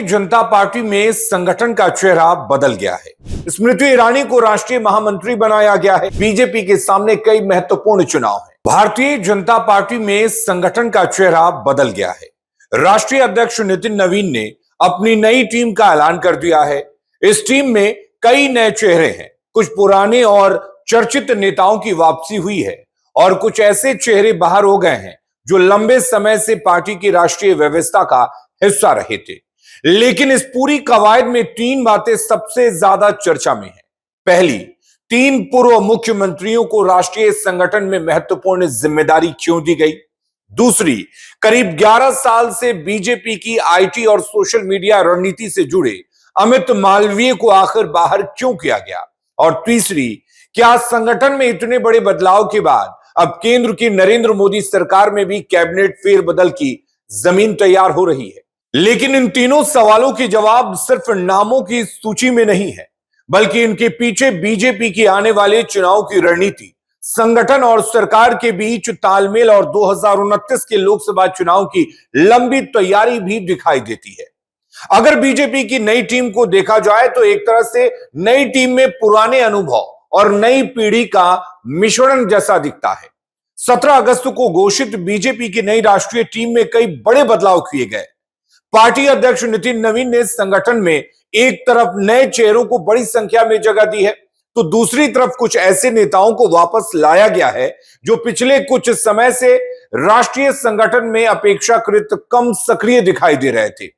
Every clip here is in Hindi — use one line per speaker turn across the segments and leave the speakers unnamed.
जनता पार्टी में संगठन का चेहरा बदल गया है। स्मृति ईरानी को राष्ट्रीय महामंत्री बनाया गया है। बीजेपी के सामने कई महत्वपूर्ण चुनाव हैं। भारतीय जनता पार्टी में संगठन का चेहरा बदल गया है। राष्ट्रीय अध्यक्ष नितिन नवीन ने अपनी नई टीम का ऐलान कर दिया है। इस टीम में कई नए चेहरे हैं। कुछ पुराने और चर्चित नेताओं की वापसी हुई है और कुछ ऐसे चेहरे बाहर हो गए हैं जो लंबे समय से पार्टी की राष्ट्रीय व्यवस्था का हिस्सा रहे थे। लेकिन इस पूरी कवायद में तीन बातें सबसे ज्यादा चर्चा में हैं। पहली, तीन पूर्व मुख्यमंत्रियों को राष्ट्रीय संगठन में महत्वपूर्ण जिम्मेदारी क्यों दी गई। दूसरी, करीब 11 साल से बीजेपी की आईटी और सोशल मीडिया रणनीति से जुड़े अमित मालवीय को आखिर बाहर क्यों किया गया। और तीसरी, क्या संगठन में इतने बड़े बदलाव के बाद अब केंद्र की नरेंद्र मोदी सरकार में भी कैबिनेट फेरबदल की जमीन तैयार हो रही है। लेकिन इन तीनों सवालों के जवाब सिर्फ नामों की सूची में नहीं है, बल्कि इनके पीछे बीजेपी की आने वाले चुनाव की रणनीति, संगठन और सरकार के बीच तालमेल और 2029 के लोकसभा चुनाव की लंबी तैयारी भी दिखाई देती है। अगर बीजेपी की नई टीम को देखा जाए तो एक तरह से नई टीम में पुराने अनुभव और नई पीढ़ी का मिश्रण जैसा दिखता है। 17 अगस्त को घोषित बीजेपी की नई राष्ट्रीय टीम में कई बड़े बदलाव किए गए। पार्टी अध्यक्ष नितिन नवीन ने संगठन में एक तरफ नए चेहरों को बड़ी संख्या में जगह दी है, तो दूसरी तरफ कुछ ऐसे नेताओं को वापस लाया गया है जो पिछले कुछ समय से राष्ट्रीय संगठन में अपेक्षाकृत कम सक्रिय दिखाई दे रहे थे।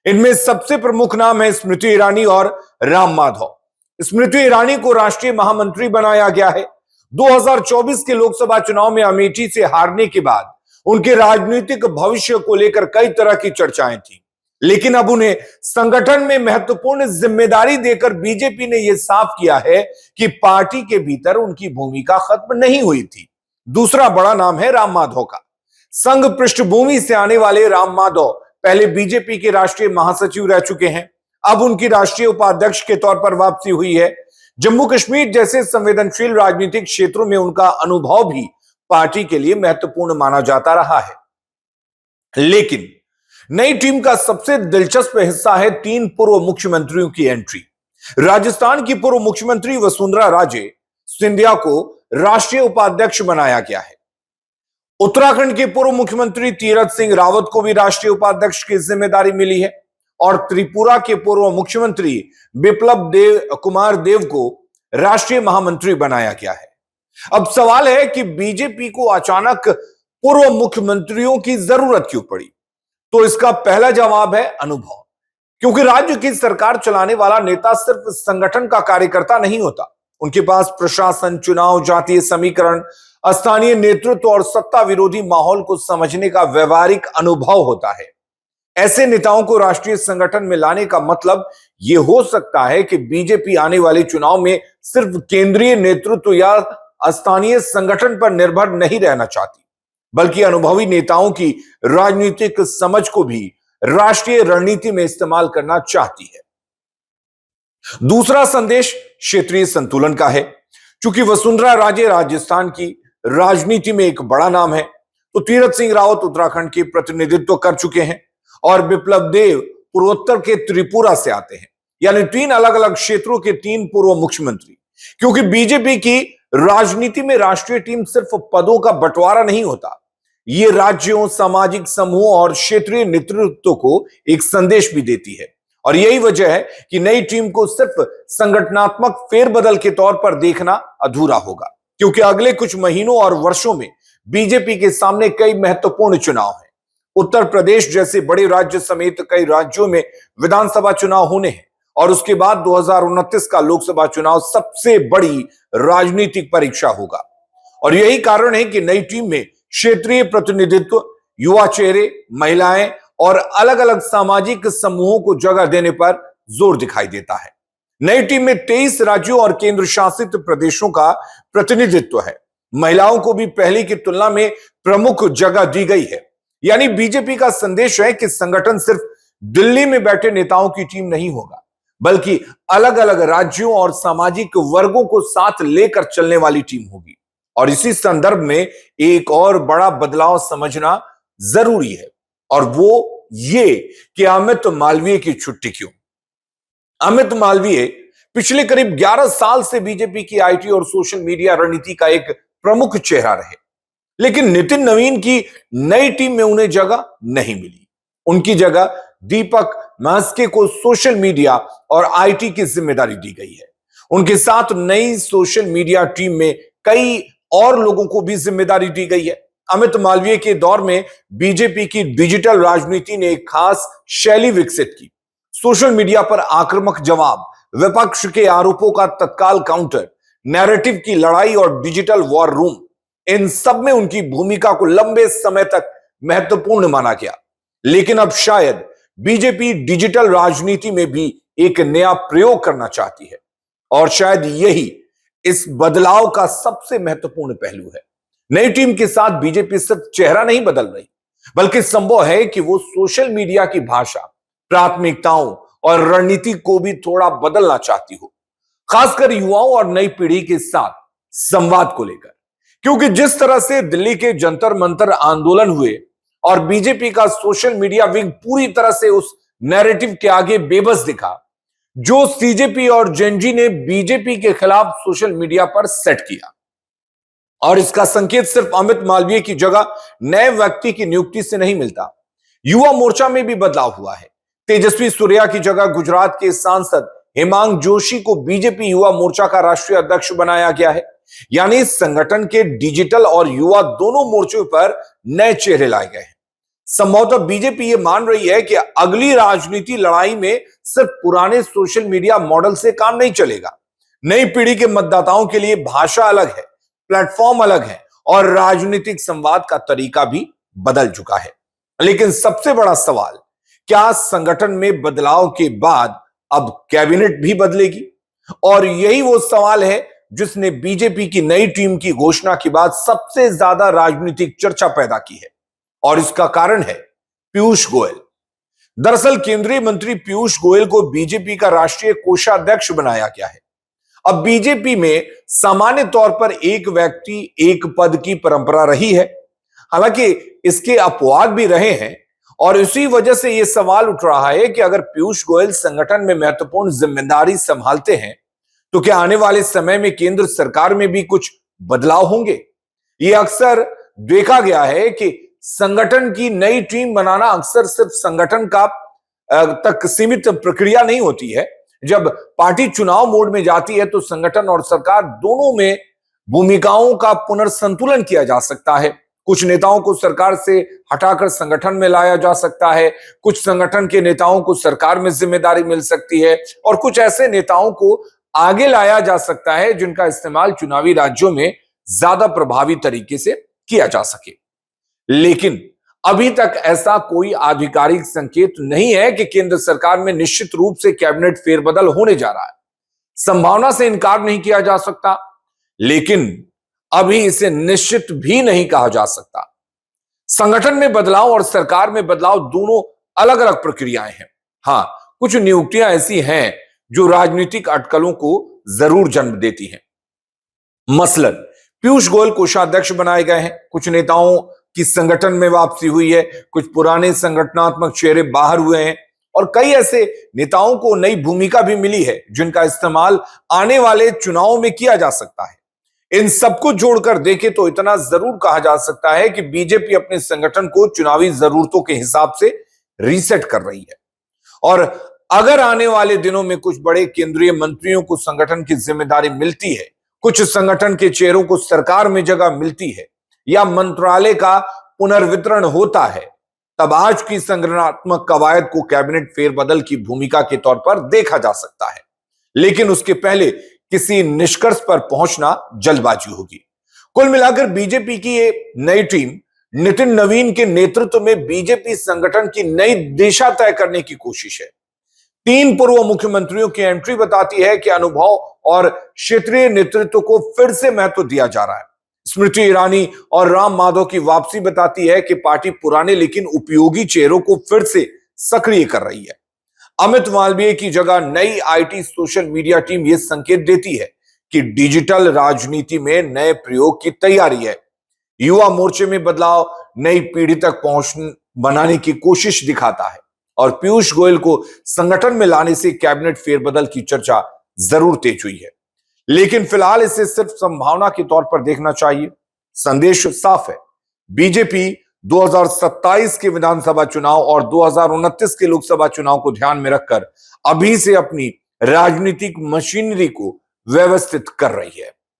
इनमें सबसे प्रमुख नाम है स्मृति ईरानी और राम माधव। स्मृति ईरानी को राष्ट्रीय महामंत्री बनाया गया है। 2024 के लोकसभा चुनाव में अमेठी से हारने के बाद उनके राजनीतिक भविष्य को लेकर कई तरह की चर्चाएं थी, लेकिन अब उन्हें संगठन में महत्वपूर्ण जिम्मेदारी देकर बीजेपी ने यह साफ किया है कि पार्टी के भीतर उनकी भूमिका खत्म नहीं हुई थी। दूसरा बड़ा नाम है राम माधव का। संघ पृष्ठभूमि से आने वाले राम माधव पहले बीजेपी के राष्ट्रीय महासचिव रह चुके हैं। अब उनकी राष्ट्रीय उपाध्यक्ष के तौर पर वापसी हुई है। जम्मू कश्मीर जैसे संवेदनशील राजनीतिक क्षेत्रों में उनका अनुभव भी पार्टी के लिए महत्वपूर्ण माना जाता रहा है। लेकिन नई टीम का सबसे दिलचस्प हिस्सा है तीन पूर्व मुख्यमंत्रियों की एंट्री। राजस्थान की पूर्व मुख्यमंत्री वसुंधरा राजे सिंधिया को राष्ट्रीय उपाध्यक्ष बनाया गया है। उत्तराखंड के पूर्व मुख्यमंत्री तीरथ सिंह रावत को भी राष्ट्रीय उपाध्यक्ष की जिम्मेदारी मिली है और त्रिपुरा के पूर्व मुख्यमंत्री बिप्लब कुमार देव को राष्ट्रीय महामंत्री बनाया गया है। अब सवाल है कि बीजेपी को अचानक पूर्व मुख्यमंत्रियों की जरूरत क्यों पड़ी। तो इसका पहला जवाब है अनुभव। क्योंकि राज्य की सरकार चलाने वाला नेता सिर्फ संगठन का कार्यकर्ता नहीं होता। उनके पास प्रशासन, चुनाव, जातीय समीकरण, स्थानीय नेतृत्व और सत्ता विरोधी माहौल को समझने का व्यवहारिक अनुभव होता है। ऐसे नेताओं को राष्ट्रीय संगठन में लाने का मतलब यह हो सकता है कि बीजेपी आने वाले चुनाव में सिर्फ केंद्रीय नेतृत्व या स्थानीय संगठन पर निर्भर नहीं रहना चाहती, बल्कि अनुभवी नेताओं की राजनीतिक समझ को भी राष्ट्रीय रणनीति में इस्तेमाल करना चाहती है। दूसरा संदेश क्षेत्रीय संतुलन का है। चूंकि वसुंधरा राजे राजस्थान की राजनीति में एक बड़ा नाम है, तो तीरथ सिंह रावत उत्तराखंड के प्रतिनिधित्व कर चुके हैं और बिप्लब देव पूर्वोत्तर के त्रिपुरा से आते हैं, यानी तीन अलग अलग क्षेत्रों के तीन पूर्व मुख्यमंत्री। क्योंकि बीजेपी की राजनीति में राष्ट्रीय टीम सिर्फ पदों का बंटवारा नहीं होता, ये राज्यों, सामाजिक समूहों और क्षेत्रीय नेतृत्व को एक संदेश भी देती है। और यही वजह है कि नई टीम को सिर्फ संगठनात्मक फेरबदल के तौर पर देखना अधूरा होगा, क्योंकि अगले कुछ महीनों और वर्षों में बीजेपी के सामने कई महत्वपूर्ण चुनाव हैं। उत्तर प्रदेश जैसे बड़े राज्य समेत कई राज्यों में विधानसभा चुनाव होने हैं और उसके बाद 2029 का लोकसभा चुनाव सबसे बड़ी राजनीतिक परीक्षा होगा। और यही कारण है कि नई टीम में क्षेत्रीय प्रतिनिधित्व, युवा चेहरे, महिलाएं और अलग अलग सामाजिक समूहों को जगह देने पर जोर दिखाई देता है। नई टीम में 23 राज्यों और केंद्र शासित प्रदेशों का प्रतिनिधित्व है। महिलाओं को भी पहले की तुलना में प्रमुख जगह दी गई है। यानी बीजेपी का संदेश है कि संगठन सिर्फ दिल्ली में बैठे नेताओं की टीम नहीं होगा, बल्कि अलग अलग राज्यों और सामाजिक वर्गों को साथ लेकर चलने वाली टीम होगी। और इसी संदर्भ में एक और बड़ा बदलाव समझना जरूरी है, और वो ये कि अमित मालवीय की छुट्टी क्यों। अमित मालवीय पिछले करीब 11 साल से बीजेपी की आईटी और सोशल मीडिया रणनीति का एक प्रमुख चेहरा रहे, लेकिन नितिन नवीन की नई टीम में उन्हें जगह नहीं मिली। उनकी जगह दीपक मास्के को सोशल मीडिया और आईटी की जिम्मेदारी दी गई है। उनके साथ नई सोशल मीडिया टीम में कई और लोगों को भी जिम्मेदारी दी गई है। अमित मालवीय के दौर में बीजेपी की डिजिटल राजनीति ने एक खास शैली विकसित की। सोशल मीडिया पर आक्रामक जवाब, विपक्ष के आरोपों का तत्काल काउंटर, नैरेटिव की लड़ाई और डिजिटल वॉर रूम, इन सब में उनकी भूमिका को लंबे समय तक महत्वपूर्ण माना गया। लेकिन अब शायद बीजेपी डिजिटल राजनीति में भी एक नया प्रयोग करना चाहती है, और शायद यही इस बदलाव का सबसे महत्वपूर्ण पहलू है। नई टीम के साथ बीजेपी सिर्फ चेहरा नहीं बदल रही, बल्कि संभव है कि वो सोशल मीडिया की भाषा, प्राथमिकताओं और रणनीति को भी थोड़ा बदलना चाहती हो, खासकर युवाओं और नई पीढ़ी के साथ संवाद को लेकर। क्योंकि जिस तरह से दिल्ली के जंतर मंतर आंदोलन हुए और बीजेपी का सोशल मीडिया विंग पूरी तरह से उस नैरेटिव के आगे बेबस दिखा जो सीजेपी और जेनजी ने बीजेपी के खिलाफ सोशल मीडिया पर सेट किया। और इसका संकेत सिर्फ अमित मालवीय की जगह नए व्यक्ति की नियुक्ति से नहीं मिलता। युवा मोर्चा में भी बदलाव हुआ है। तेजस्वी सूर्या की जगह गुजरात के सांसद हेमांग जोशी को बीजेपी युवा मोर्चा का राष्ट्रीय अध्यक्ष बनाया गया है। यानी संगठन के डिजिटल और युवा दोनों मोर्चों पर नए चेहरे लाए गए हैं। संभवतः बीजेपी ये मान रही है कि अगली राजनीति लड़ाई में सिर्फ पुराने सोशल मीडिया मॉडल से काम नहीं चलेगा। नई पीढ़ी के मतदाताओं के लिए भाषा अलग है, प्लेटफॉर्म अलग है और राजनीतिक संवाद का तरीका भी बदल चुका है। लेकिन सबसे बड़ा सवाल, क्या संगठन में बदलाव के बाद अब कैबिनेट भी बदलेगी? और यही वो सवाल है जिसने बीजेपी की नई टीम की घोषणा के बाद सबसे ज्यादा राजनीतिक चर्चा पैदा की है। और इसका कारण है पीयूष गोयल। दरअसल केंद्रीय मंत्री पीयूष गोयल को बीजेपी का राष्ट्रीय कोषाध्यक्ष बनाया गया है। अब बीजेपी में सामान्य तौर पर एक व्यक्ति एक पद की परंपरा रही है, हालांकि इसके अपवाद भी रहे हैं। और इसी वजह से यह सवाल उठ रहा है कि अगर पीयूष गोयल संगठन में महत्वपूर्ण जिम्मेदारी संभालते हैं तो क्या आने वाले समय में केंद्र सरकार में भी कुछ बदलाव होंगे? यह अक्सर देखा गया है कि संगठन की नई टीम बनाना अक्सर सिर्फ संगठन का तक सीमित प्रक्रिया नहीं होती है। जब पार्टी चुनाव मोड में जाती है तो संगठन और सरकार दोनों में भूमिकाओं का पुनर्संतुलन किया जा सकता है। कुछ नेताओं को सरकार से हटाकर संगठन में लाया जा सकता है, कुछ संगठन के नेताओं को सरकार में जिम्मेदारी मिल सकती है और कुछ ऐसे नेताओं को आगे लाया जा सकता है जिनका इस्तेमाल चुनावी राज्यों में ज्यादा प्रभावी तरीके से किया जा सके। लेकिन अभी तक ऐसा कोई आधिकारिक संकेत नहीं है कि केंद्र सरकार में निश्चित रूप से कैबिनेट फेरबदल होने जा रहा है। संभावना से इनकार नहीं किया जा सकता, लेकिन अभी इसे निश्चित भी नहीं कहा जा सकता। संगठन में बदलाव और सरकार में बदलाव दोनों अलग अलग प्रक्रियाएं हैं। हां, कुछ नियुक्तियां ऐसी हैं जो राजनीतिक अटकलों को जरूर जन्म देती हैं। मसलन पीयूष गोयल कोषाध्यक्ष बनाए गए हैं, कुछ नेताओं की संगठन में वापसी हुई है, कुछ पुराने संगठनात्मक चेहरे बाहर हुए हैं और कई ऐसे नेताओं को नई भूमिका भी मिली है जिनका इस्तेमाल आने वाले चुनावों में किया जा सकता है। इन सबको जोड़कर देखें तो इतना जरूर कहा जा सकता है कि बीजेपी अपने संगठन को चुनावी जरूरतों के हिसाब से रीसेट कर रही है। और अगर आने वाले दिनों में कुछ बड़े केंद्रीय मंत्रियों को संगठन की जिम्मेदारी मिलती है, कुछ संगठन के चेहरों को सरकार में जगह मिलती है या मंत्रालय का पुनर्वितरण होता है, तब आज की संगठनात्मक कवायद को कैबिनेट फेरबदल की भूमिका के तौर पर देखा जा सकता है। लेकिन उसके पहले किसी निष्कर्ष पर पहुंचना जल्दबाजी होगी। कुल मिलाकर बीजेपी की ये नई टीम नितिन नवीन के नेतृत्व में बीजेपी संगठन की नई दिशा तय करने की कोशिश है। 3 पूर्व मुख्यमंत्रियों की एंट्री बताती है कि अनुभव और क्षेत्रीय नेतृत्व को फिर से महत्व दिया जा रहा है। स्मृति ईरानी और राम माधव की वापसी बताती है कि पार्टी पुराने लेकिन उपयोगी चेहरों को फिर से सक्रिय कर रही है। अमित मालवीय की जगह नई आईटी सोशल मीडिया टीम यह संकेत देती है कि डिजिटल राजनीति में नए प्रयोग की तैयारी है। युवा मोर्चे में बदलाव, नई पीढ़ी तक बनाने की कोशिश दिखाता है और पीयूष गोयल को संगठन में लाने से कैबिनेट फेरबदल की चर्चा जरूर तेज हुई है, लेकिन फिलहाल इसे सिर्फ संभावना के तौर पर देखना चाहिए। संदेश साफ है, बीजेपी 2027 के विधानसभा चुनाव और 2029 के लोकसभा चुनाव को ध्यान में रखकर अभी से अपनी राजनीतिक मशीनरी को व्यवस्थित कर रही है।